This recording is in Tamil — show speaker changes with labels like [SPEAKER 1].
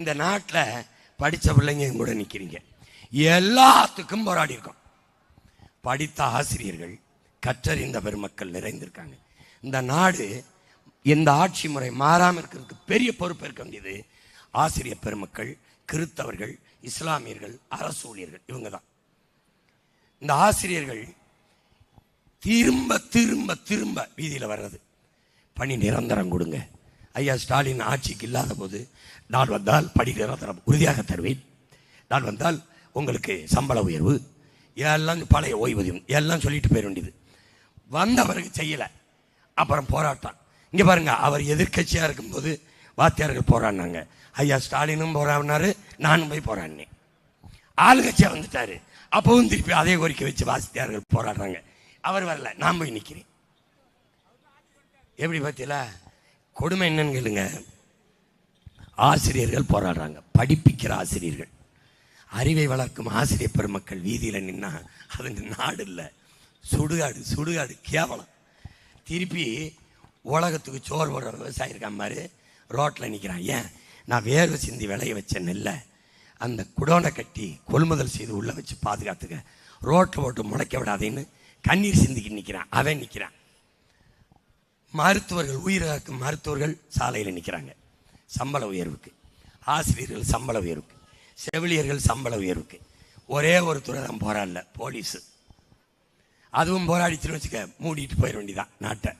[SPEAKER 1] இந்த நாட்டில் படித்த பிள்ளைங்க கூட நிற்கிறீங்க. எல்லாத்துக்கும் போராடி இருக்கோம். படித்த ஆசிரியர்கள், கற்றறிந்த பெருமக்கள் நிறைந்திருக்காங்க. இந்த நாடு இந்த ஆட்சி முறை மாறாமல் இருக்கிறதுக்கு பெரிய பொறுப்பு இருக்க வேண்டியது ஆசிரியர் பெருமக்கள், கிறித்தவர்கள், இஸ்லாமியர்கள், அரசு ஊழியர்கள். இவங்க தான். இந்த ஆசிரியர்கள் திரும்ப திரும்ப திரும்ப வீதியில் வர்றது, பணி நிரந்தரம் கொடுங்க. ஐயா ஸ்டாலின் ஆட்சிக்கு இல்லாத போது, நான் வந்தால் பணி நிரந்தரம் உறுதியாக தருவேன், நான் வந்தால் உங்களுக்கு சம்பள உயர்வு, எல்லாம் பழைய ஓய்வூதியம் எல்லாம் சொல்லிட்டு போயிட வேண்டியது. வந்தவருக்கு செய்யலை, அப்புறம் போராட்டம். இங்கே பாருங்க, அவர் எதிர்கட்சியாக இருக்கும்போது வாத்தியார்கள் போராடினாங்க. ஐயா ஸ்டாலினும் போராடினாரு, நானும் போய் போராடினேன். ஆளுங்கட்சியாக வந்துட்டாரு, அப்பவும் திருப்பி அதே கோரிக்கை வச்சு வாத்தியார்கள் போராடுறாங்க. அவர் வரல, நான் போய் நிற்கிறேன். எப்படி பார்த்தீங்களா கொடுமை என்னன்னு கேளுங்க. ஆசிரியர்கள் போராடுறாங்க, படிப்பிக்கிற ஆசிரியர்கள், அறிவை வளர்க்கும் ஆசிரியர் பெருமக்கள் வீதியில் நின்னா அது நாடு இல்லை, சுடுகாடு. சுடுகாடு கேவலம். திருப்பி உலகத்துக்கு சோறு போடுற விவசாயி இருக்க மாதிரி ரோட்டில் நிற்கிறான். ஏன்? நான் வேர்வை சிந்தி விளைய வச்ச நெல்லை அந்த குடோனை கட்டி கொள்முதல் செய்து உள்ளே வச்சு பாதுகாத்துக்க, ரோட்டில் போட்டு முளைக்க விடாதேன்னு கண்ணீர் சிந்திக்கு நிற்கிறான். அவன் நிற்கிறான். மருத்துவர்கள், உயிரிழக்கும் மருத்துவர்கள் சாலையில் நிற்கிறாங்க சம்பள உயர்வுக்கு. ஆசிரியர்கள் சம்பள உயர்வுக்கு, செவிலியர்கள் சம்பள உயர்வுக்கு. ஒரே ஒரு துறை தான் போராடல, போலீஸு. அதுவும் போராடிச்சுன்னு வச்சுக்க, மூடிட்டு போயிட வேண்டியதான் நாட்டை.